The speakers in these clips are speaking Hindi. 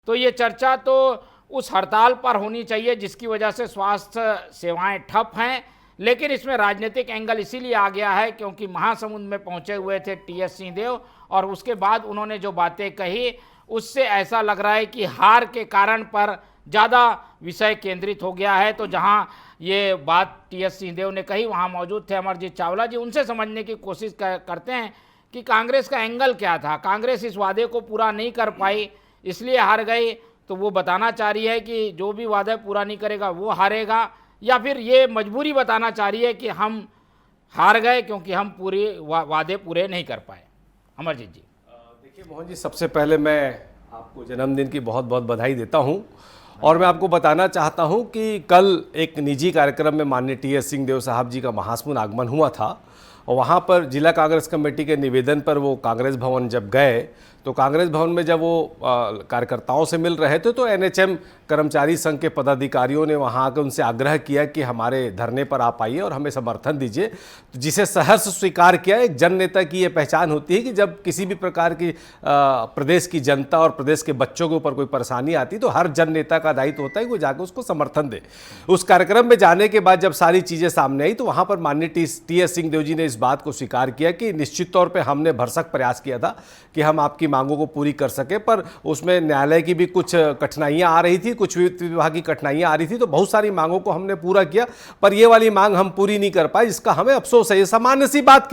तो ये चर्चा तो उस हड़ताल पर होनी चाहिए जिसकी वजह से स्वास्थ्य सेवाएं ठप हैं, लेकिन इसमें राजनीतिक एंगल इसीलिए आ गया है क्योंकि महासमुंद में पहुंचे हुए थे टीएस सिंहदेव और उसके बाद उन्होंने जो बातें कही उससे ऐसा लग रहा है कि हार के कारण पर ज़्यादा विषय केंद्रित हो गया है। तो जहां ये बात टीएस सिंहदेव ने कही वहां मौजूद थे अमरजीत चावला जी, उनसे समझने की कोशिश करते हैं कि कांग्रेस का एंगल क्या था। कांग्रेस इस वादे को पूरा नहीं कर पाई इसलिए हार गई, तो वो बताना चाह रही है कि जो भी वादा पूरा नहीं करेगा वो हारेगा, या फिर ये मजबूरी बताना चाह रही है कि हम हार गए क्योंकि हम पूरे वादे पूरे नहीं कर पाए। अमरजीत जी देखिए मोहन जी, सबसे पहले मैं आपको जन्मदिन की बहुत बहुत बधाई देता हूं और मैं आपको बताना चाहता हूं कि कल एक निजी कार्यक्रम में माननीय टीएस सिंहदेव साहब जी का महासमुंद आगमन हुआ था और वहां पर जिला कांग्रेस कमेटी के निवेदन पर वो कांग्रेस भवन जब गए तो कांग्रेस भवन में जब वो कार्यकर्ताओं से मिल रहे थे तो एनएचएम कर्मचारी संघ के पदाधिकारियों ने वहां आकर उनसे आग्रह किया कि हमारे धरने पर आप आइए और हमें समर्थन दीजिए, तो जिसे सहर्ष स्वीकार किया। एक जन नेता की ये पहचान होती है कि जब किसी भी प्रकार की प्रदेश की जनता और प्रदेश के बच्चों के ऊपर कोई परेशानी आती तो हर जन नेता का दायित्व होता है कि वो जाकर उसको समर्थन दे। उस कार्यक्रम में जाने के बाद जब सारी चीज़ें सामने आई तो वहाँ पर माननीय टीएस सिंहदेव जी ने इस बात को स्वीकार किया कि निश्चित तौर पर हमने भरसक प्रयास किया था कि हम आपकी मांगों को पूरी कर सके, पर उसमें न्यायालय की भी कुछ कठिनाइयां आ रही थी, कुछ वित्त विभाग की कठिनाइयां आ रही थी, तो बहुत सारी मांगों को हमने पूरा किया पर ये वाली मांग हम पूरी नहीं कर पाए, जिसका हमें अफसोस है। ये सामान्य सी बात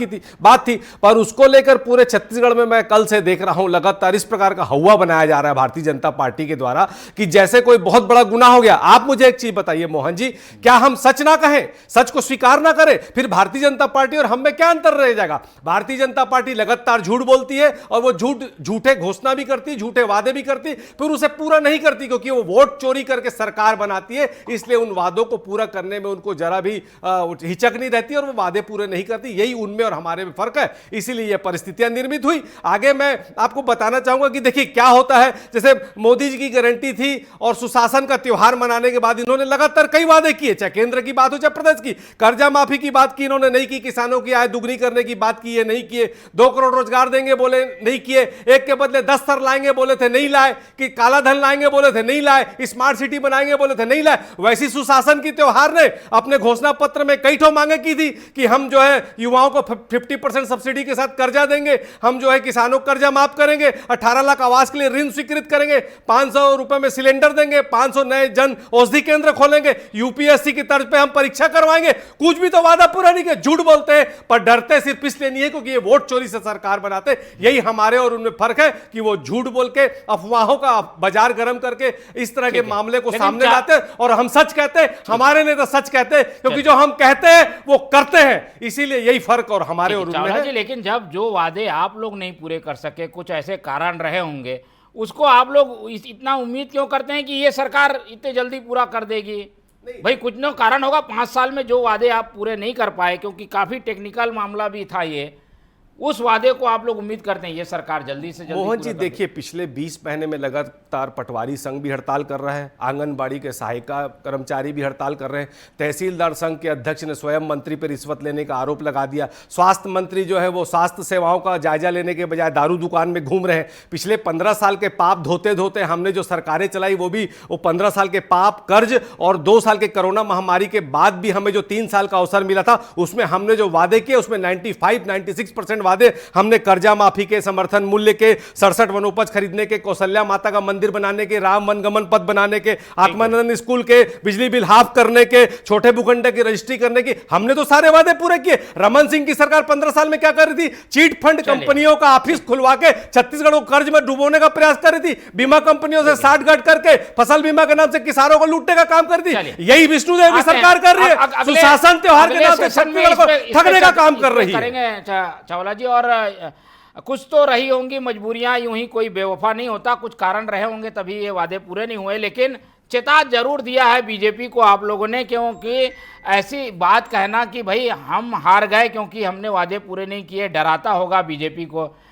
थी पर उसको लेकर पूरे छत्तीसगढ़ में मैं कल से देख रहा हूं लगातार इस प्रकार का हवा बनाया जा रहा है भारतीय जनता पार्टी के द्वारा कि जैसे कोई बहुत बड़ा गुनाह हो गया। आप मुझे एक चीज बताइए मोहन जी, क्या हम सच ना कहें, सच को स्वीकार ना करें, फिर भारतीय जनता पार्टी और हम में क्या अंतर रह जाएगा? भारतीय जनता पार्टी लगातार झूठ बोलती है और वो झूठे घोषणा भी करती, झूठे वादे भी करती, फिर उसे पूरा नहीं करती क्योंकि वो वोट चोरी करके सरकार बनाती है, इसलिए उन वादों को पूरा करने में उनको जरा भी हिचक नहीं रहती और वो वादे पूरे नहीं करती। यही उनमें और हमारे में फर्क है, इसीलिए ये परिस्थितियां निर्मित हुई। आगे मैं आपको बताना चाहूंगा कि देखिए क्या होता है, जैसे मोदी जी की गारंटी थी और सुशासन का त्योहार मनाने के बाद इन्होंने लगातार कई वादे किए, चाहे केंद्र की बात हो चाहे प्रदेश की। कर्जा माफी की बात की इन्होंने, नहीं की। किसानों की आय दुगनी करने की बात की है, नहीं किए। 2 करोड़ रोजगार देंगे बोले, नहीं किए। एक के बदले 10 सर लाएंगे बोले थे, नहीं लाए। कि काला धन लाएंगे बोले थे, नहीं लाए। स्मार्ट सिटी बनाएंगे बोले थे, नहीं लाए। वैसी सुशासन की त्योहार ने अपने घोषणा पत्र में कई ठो मांगे की थी कि हम जो है युवाओं को 50% सब्सिडी के साथ कर्जा देंगे, हम जो है किसानों को कर्जा माफ करेंगे, 18 लाख आवास के लिए ऋण स्वीकृत करेंगे, 500 रुपए में सिलेंडर देंगे, 500 नए जन औषधि केंद्र खोलेंगे, यूपीएससी की तर्ज पे हम परीक्षा करवाएंगे। कुछ भी तो वादा पूरा नहीं किया। झूठ बोलते हैं पर डरते सिर्फ इसलिए नहीं है क्योंकि ये वोट चोरी से सरकार बनाते। यही हमारे और उनमें फर्क है कि वो झूठ बोल के अफवाहों का बाजार गर्म करके इस तरह के मामले को सामने लाते हैं और हम सच कहते हैं। हमारे नेता सच कहते हैं क्योंकि जो हम कहते हैं वो करते हैं, इसीलिए यही फर्क और हमारे और उनमें है। लेकिन जब जो वादे आप लोग नहीं पूरे कर सके, कुछ ऐसे कारण रहे होंगे, उसको आप लोग इतना उम्मीद क्यों करते हैं कि ये सरकार इतने जल्दी पूरा कर देगी? भाई कुछ न कारण होगा। 5 साल में जो वादे आप पूरे नहीं कर पाए, क्योंकि काफी टेक्निकल मामला भी था ये, उस वादे को आप लोग उम्मीद करते हैं ये सरकार जल्दी से जल्दी। मोहन जी देखिए, पिछले 20 महीने में लगातार पटवारी संघ भी हड़ताल कर रहा है, आंगनबाड़ी के सहायिका कर्मचारी भी हड़ताल कर रहे हैं, तहसीलदार संघ के अध्यक्ष ने स्वयं मंत्री पर रिश्वत लेने का आरोप लगा दिया, स्वास्थ्य मंत्री जो है वो स्वास्थ्य सेवाओं का जायजा लेने के बजाय दारू दुकान में घूम रहे हैं। पिछले 15 साल के पाप धोते धोते हमने जो सरकारें चलाई वो 15 साल के पाप, कर्ज और 2 साल के कोरोना महामारी के बाद भी हमें जो 3 साल का अवसर मिला था उसमें हमने जो वादे किए उसमें 96% वादे हमने कर्जा माफी के, समर्थन मूल्य के, 67 वनोपज खरीदने के, कौशल्या माता का मंदिर बनाने के, राम वनगमन पथ बनाने के, आत्मानंद स्कूल के, बिजली बिल हाफ करने के, छोटे भूखंड की रजिस्ट्री करने की, हमने तो सारे वादे पूरे किए। रमन सिंह की सरकार 15 साल में क्या कर रही थी? चीट फंड कंपनियों का ऑफिस खुलवा के छत्तीसगढ़ को कर्ज में डुबोने का प्रयास कर रही थी, बीमा कंपनियों से साठगांठ करके फसल बीमा के नाम से किसानों को लूटने का काम कर रही थी। यही विष्णुदेव की सरकार कर रही है, सुशासन त्योहार के नाम से छत्तीसगढ़ को ठगने का काम कर रही है। चावला जी, और कुछ तो रही होंगी मजबूरियां, यूं ही कोई बेवफा नहीं होता, कुछ कारण रहे होंगे तभी ये वादे पूरे नहीं हुए, लेकिन चेता जरूर दिया है बीजेपी को आप लोगों ने, क्योंकि ऐसी बात कहना कि भाई हम हार गए क्योंकि हमने वादे पूरे नहीं किए डराता होगा बीजेपी को।